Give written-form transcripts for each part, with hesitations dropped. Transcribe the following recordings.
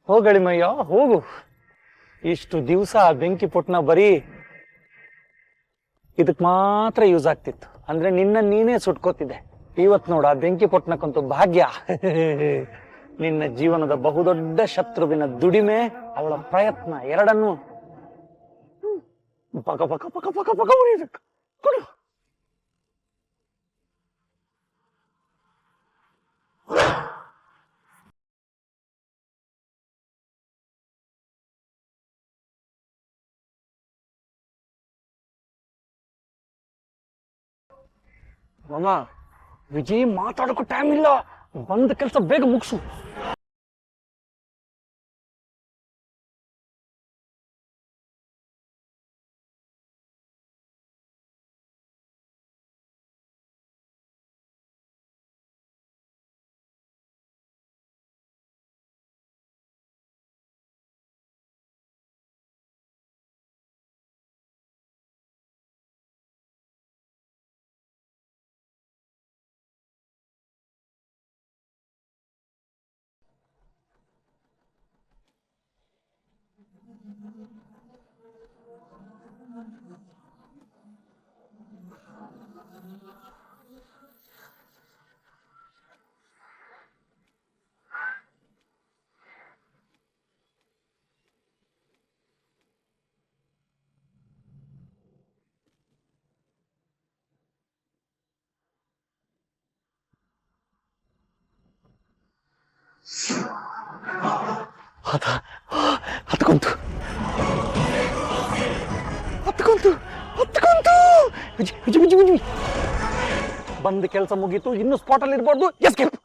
ಹೋಗಳಿಮಯ್ಯ ಹೋಗು. ಇಷ್ಟು ದಿವಸ ಬೆಂಕಿ ಪೊಟ್ನ ಬರೀ ಇದಕ್ ಮಾತ್ರ ಯೂಸ್ ಆಗ್ತಿತ್ತು, ಅಂದ್ರೆ ನಿನ್ನ ನೀನೇ ಸುಟ್ಕೋತಿದ್ದೆ. ಇವತ್ ನೋಡ ಬೆಂಕಿ ಪೊಟ್ನಕ್ಕಂತೂ ಭಾಗ್ಯ. ನಿನ್ನ ಜೀವನದ ಬಹುದೊಡ್ಡ ಶತ್ರುವಿನ ದುಡಿಮೆ, ಅವಳ ಪ್ರಯತ್ನ ಎರಡನ್ನೂ ಪಕ ಪಕ ಪಕ ಪಕ ಪಕ ಉರಿಬೇಕು. ಕೊಡು. ಮಾಮ, ವಿಜಯ್ ಮಾತಾಡೋಕ್ಕೂ ಟೈಮ್ ಇಲ್ಲ, ಬಂದ ಕೆಲಸ ಬೇಗ ಮುಗಿಸು. ಹತ್ಕೊಂತು ಹತ್ಕೊಂತು ಹತ್ಕೊಂತು. ಬಂದ ಕೆಲಸ ಮುಗೀತು, ಇನ್ನು ಸ್ಪಾಟ್ ಅಲ್ಲಿ ಇರ್ಬಾರ್ದು. ಎಸ್ಕೇಪ್.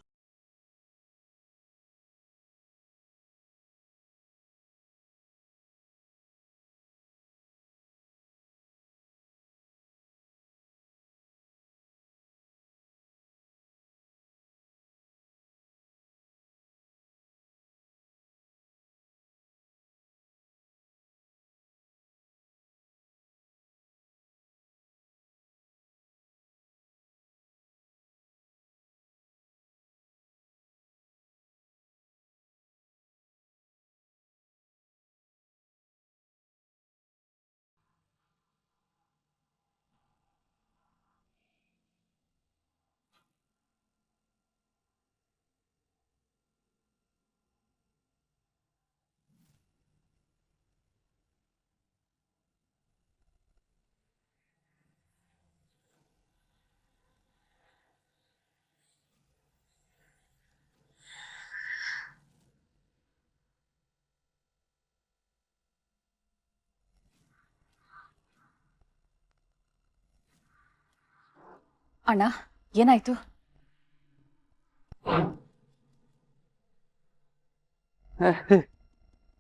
ಅಣ್ಣ, ಏನಾಯ್ತು?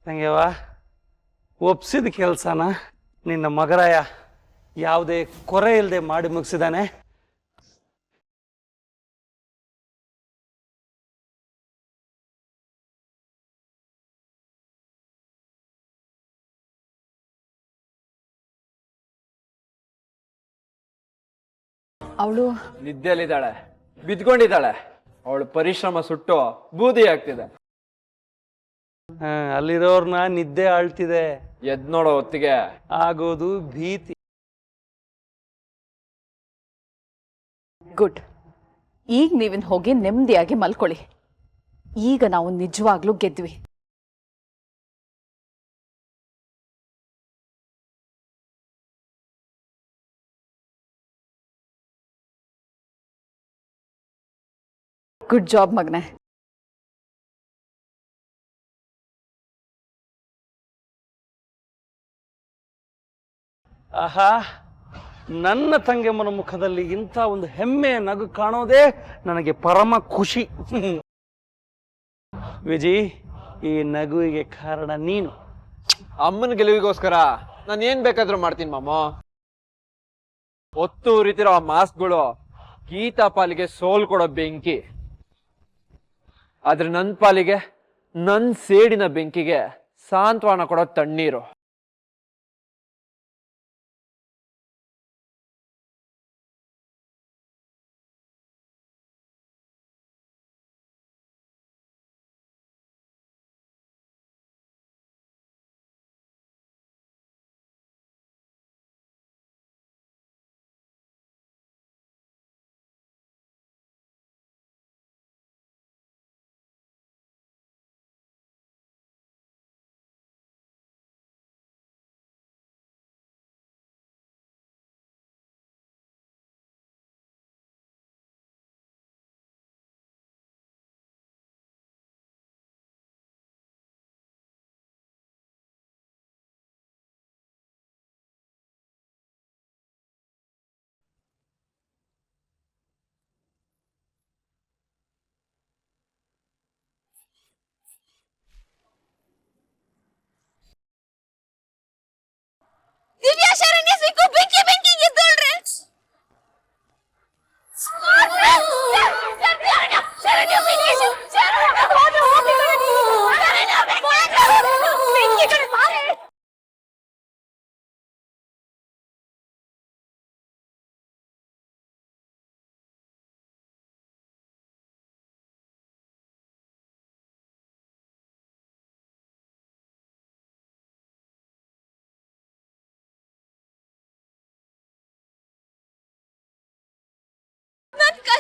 ತಂಗ್ಯವ, ಒಪ್ಸಿದ ಕೆಲ್ಸನ ನಿನ್ನ ಮಗರಾಯ ಯಾವುದೇ ಕೊರೆ ಇಲ್ಲದೆ ಮಾಡಿ ಮುಗಿಸಿದಾನೆ. ಅವಳು ನಿದ್ದೆಯಲ್ಲಿದ್ದಾಳೆ, ಬಿದ್ಕೊಂಡಿದ್ದಾಳೆ. ಅವಳು ಪರಿಶ್ರಮ ಸುಟ್ಟು ಬೂದಿ ಆಗ್ತಿದೆ. ಅಲ್ಲಿರೋರ್ನ ನಿದ್ದೆ ಆಳ್ತಿದೆ. ಎದ್ ನೋಡೋ ಹೊತ್ತಿಗೆ ಆಗೋದು ಭೀತಿ. ಗುಡ್. ಈಗ ನೀವಿನ್ ಹೋಗಿ ನೆಮ್ಮದಿಯಾಗಿ ಮಲ್ಕೊಳ್ಳಿ. ಈಗ ನಾವು ನಿಜವಾಗ್ಲೂ ಗೆದ್ವಿ. ಗುಡ್ ಜಾಬ್ ಮಗನೆ. ಆಹಾ, ನನ್ನ ತಂಗೆಮ್ಮನ ಮುಖದಲ್ಲಿ ಇಂಥ ಒಂದು ಹೆಮ್ಮೆಯ ನಗು ಕಾಣೋದೇ ನನಗೆ ಪರಮ ಖುಷಿ. ವಿಜಯ್, ಈ ನಗುವಿಗೆ ಕಾರಣ ನೀನು. ಅಮ್ಮನ ಗೆಲುವಿಗೋಸ್ಕರ ನಾನು ಏನ್ ಬೇಕಾದ್ರೂ ಮಾಡ್ತೀನಿ ಮಾಮ. ಒತ್ತು ಉರಿತಿರೋ ಆ ಮಾಸ್ಕ್ಗಳು ಗೀತಾ ಪಾಲಿಗೆ ಸೋಲ್ ಕೊಡೋ ಬೆಂಕಿ. ಆದ್ರೆ ನನ್ ಪಾಲಿಗೆ, ನನ್ ಸೇಡಿನ ಬೆಂಕಿಗೆ ಸಾಂತ್ವನ ಕೊಡೋ ತಣ್ಣೀರು.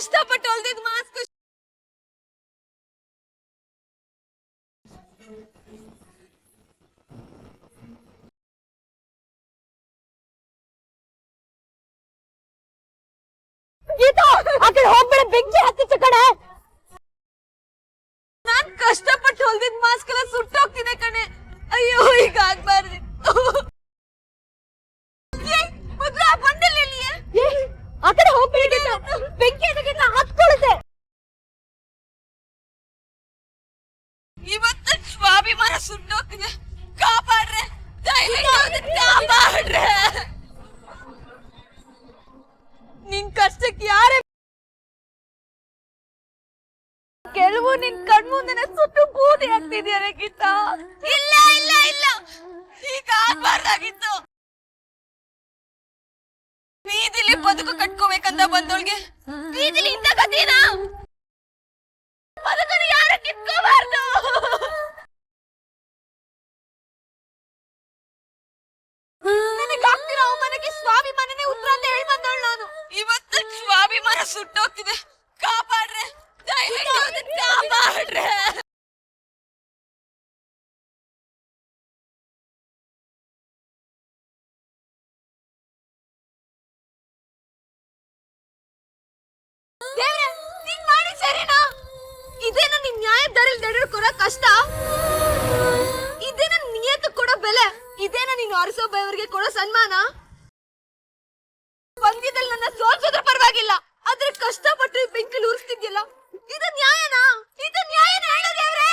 ಕಷ್ಟಪಟ್ಟು ಹೊಲ್ದಿದ್ ಮಾಸ್ಕ್ ಗೀತಾ ಆ ಕಡೆ ಹೋಗ್ಬೇಡ, ಬೆಂಕಿ ಹತ್ತಿತ್ತು ಕಣೆ. ನಾನ್ ಕಷ್ಟಪಟ್ಟು ಹೊಲ್ದಿದ್ ಮಾಸ್ಕ್ ಎಲ್ಲ ಸುಟ್ಟೋಗ್ತಿದೆ ಕಣೆ. ಅಯ್ಯೋ ಈಗ ಆಗ್ಬಾರ್ದಿತ್ತು. ಮೊದ್ಲು ಆ ಬಂಡಲ್ ಎಲ್ಲಿಯೇ? ಆ ಕಡೆ ಹೋಗ್ಬೇಡ, ಬೆಂಕಿ ಅದಕ್ಕಿಂತ ಹತ್ಕೊಳ್ಳುತ್ತೆ. ಇವತ್ತು ಸ್ವಾಭಿಮಾನ ಸುಟ್ಟೋಗ್ತಿದೆ, ಕಾಪಾಡ್ರೆ, ದಯವಿಟ್ಟು ಕಾಪಾಡ್ರೆ. ನಿನ್ ಕಷ್ಟಕ್ಕೆ ಯಾರೇ ಕೆಲವು ನಿನ್ ಕಣ್ಮುಂದೆನೆ ಸುಟ್ಟು ಬೂದಿ ಆಗ್ತಿದ್ಯಾರೆ ಗೀತಾ. ಇಲ್ಲ ಇಲ್ಲ ಇಲ್ಲ, ಈಗ ಆಗ್ಬಾರ್ದಾಗಿತ್ತು. ಬೀದಿಲಿ ಬದುಕು ಕಟ್ಕೋಬೇಕಂತ ಬಂದೋಳ್ಗೆ ಬೀದಿಲಿ ಇಂತ ಗತಿನಾ? ಬದುಕನ್ನು ಯಾರು ಕಿತ್ಕೋಬಾರ್ದು. ನನಗಾಗ್ತಿರೋ ಅವಮಾನಕ್ಕೆ ಸ್ವಾಭಿಮಾನನೇ ಉತ್ತರ ಅಂತ ಹೇಳಿ ಬಂದವಳು ನಾನು. ಇವತ್ತು ಸ್ವಾಭಿಮಾನ ಸುಟ್ಟೋಗ್ತಿದೆ, ಕಾಪಾಡ್ರೆ, ದಯವಿಟ್ಟು ಕಾಪಾಡ್ರೆ. ದೇವ್ರೆ, ನೀನ್ ಮಾಡಿ ಸರಿನಾ? ಇದೇನ ನಿನ್ ನ್ಯಾಯ ದಾರಿಲ್ ನಡೆಯೋಕೋರ ಕಷ್ಟ? ಇದೇನ ನಿಯತ ಕೊಡೋ ಬೆಲೆ? ಇದೇನ ನೀನು ಆರಿಸೋ ಬೈವರಿಗೆ ಕೊಡೋ ಸನ್ಮಾನ? ಪಂದ್ಯದಲ್ಲಿ ನನ್ನ ಸೋಲ್ಸೋದ್ರ ಪರವಾಗಿಲ್ಲ, ಆದ್ರೆ ಕಷ್ಟಪಟ್ಟು ಈ ಬೆಂಕಿಲಿ ಉರಿಸ್ತಿದ್ಯಲ್ಲ, ಇದು ನ್ಯಾಯನಾ? ಇದು ನ್ಯಾಯನ ಹೇಳ ದೇವ್ರೆ?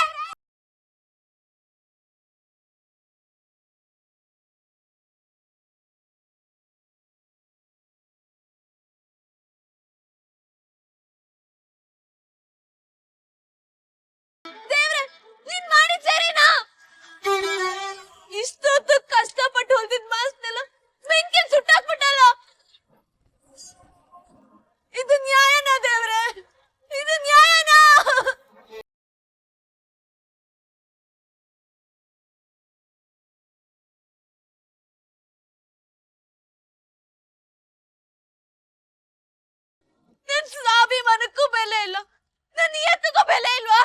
ದೇವ್ರೆ, ನೀನ್ ಮಾಡಿದ್ ಸರಿನಾ? ಇಷ್ಟೊತ್ತು ಕಷ್ಟಪಟ್ಟು ಹೊಲ್ದಿದ್ ಮಾಸ್ನೆಲ್ಲ ಬೆಂಕಿ ಸುಟ್ಟಾಕ್ಬಿಟ್ಟಲ್ಲ. ಇದು ನ್ಯಾಯನಾ ದೇವ್ರೆ? ಇದು ನ್ಯಾಯನಾ? ನನ್ ಸ್ವಾಭಿಮಾನಕ್ಕೂ ಬೆಲೆ ಇಲ್ಲ, ನನ್ನ ನಿಯತ್ತಿಗೂ ಬೆಲೆ ಇಲ್ವಾ?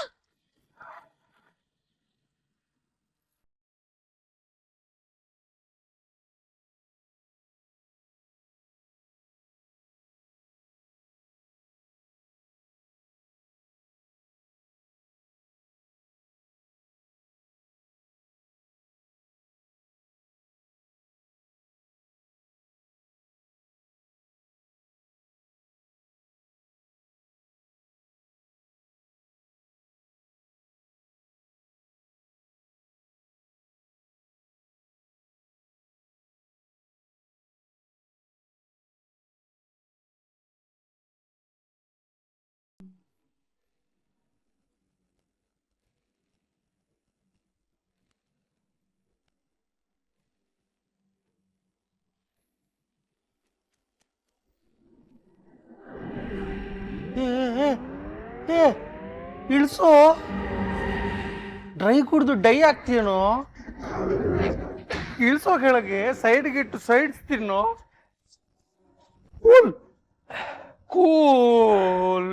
ಇಳಿಸೋ, ಡ್ರೈ ಕುಡ್ದು ಡೈ ಆಗ್ತೀನೋ. ಇಳಿಸೋ ಕೆಳಗೆ ಸೈಡ್ಗೆ ಇಟ್ಟು ಸೈಡ್ಸ್ತೀನೋ. Cool cool.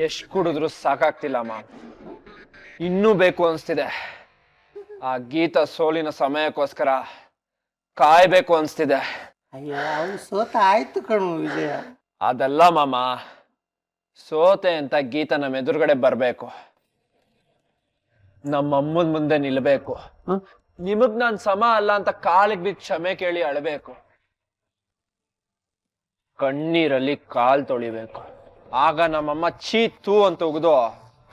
ಎಷ್ಟ್ ಕುಡಿದ್ರು ಸಾಕಾಗ್ತಿಲ್ಲಮ್ಮ, ಇನ್ನೂ ಬೇಕು ಅನ್ಸ್ತಿದೆ. ಆ ಗೀತಾ ಸೋಲಿನ ಸಮಯಕ್ಕೋಸ್ಕರ ಕಾಯ್ಬೇಕು ಅನ್ಸ್ತಿದೆ. ಅಯ್ಯ, ಅವ್ನು ಸೋತ ಆಯ್ತು ಕಣು ವಿಜಯ. ಅದಲ್ಲ ಮಾಮ, ಸೋತೆ ಅಂತ ಗೀತಾ ನಮ್ಮ ಎದುರುಗಡೆ ಬರ್ಬೇಕು, ನಮ್ಮಮ್ಮನ ಮುಂದೆ ನಿಲ್ಬೇಕು, ನಿಮಗ್ ನಾನ್ ಸಮ ಅಲ್ಲ ಅಂತ ಕಾಲಿಗೆ ಬಿದ್ದು ಕ್ಷಮೆ ಕೇಳಿ ಅಳಬೇಕು, ಕಣ್ಣೀರಲ್ಲಿ ಕಾಲ್ ತೊಳಿಬೇಕು. ಆಗ ನಮ್ಮಮ್ಮ ಚೀ ತೂ ಅಂತ ಉಗಿದು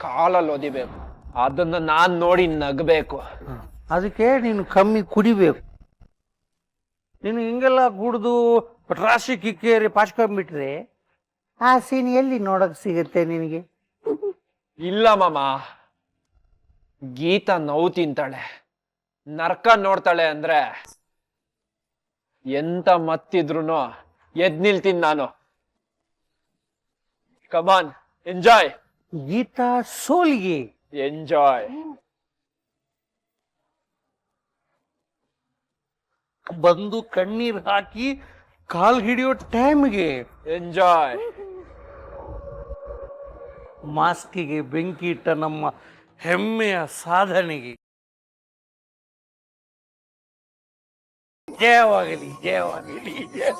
ಕಾಲಲ್ಲಿ ಒದಿಬೇಕು. ಅದನ್ನ ನಾನ್ ನೋಡಿ ನಗಬೇಕು. ಅದಕ್ಕೆ ನೀನು ಕಮ್ಮಿ ಕುಡಿಬೇಕು. ನೀನು ಹಿಂಗೆಲ್ಲ ಕುಡ್ದು ರಾಶಿ ಕಿಕ್ಕೇರಿ ಪಾಚ್ಕೊಂಡ್ಬಿಟ್ರೆ ಆ ಸೀನ್ ಎಲ್ಲಿ ನೋಡಕ್ ಸಿಗುತ್ತೆ ನಿನಗೆ? ಇಲ್ಲ ಮಾಮ, ಗೀತಾ ನೋವು ತಿಂತಾಳೆ, ನರ್ಕ ನೋಡ್ತಾಳೆ ಅಂದ್ರೆ ಎಂತ ಮತ್ತಿದ್ರು ಎದ್ ನಿಲ್ತೀನಿ ನಾನು. ಕಮಾನ್, ಎಂಜಾಯ್. ಗೀತಾ ಸೋಲಿಗೆ ಎಂಜಾಯ್. ಬಂದು ಕಣ್ಣೀರ್ ಹಾಕಿ ಕಾಲ್ ಹಿಡಿಯೋ ಟೈಮ್ಗೆ ಎಂಜಾಯ್. ಮಾಸ್ಕಿಗೆ ಬೆಂಕಿ ಇಟ್ಟ ನಮ್ಮ ಹೆಮ್ಮೆಯ ಸಾಧನೆಗೆ ಜಯವಾಗಲಿ, ಜಯವಾಗಲಿ, ಜಯ.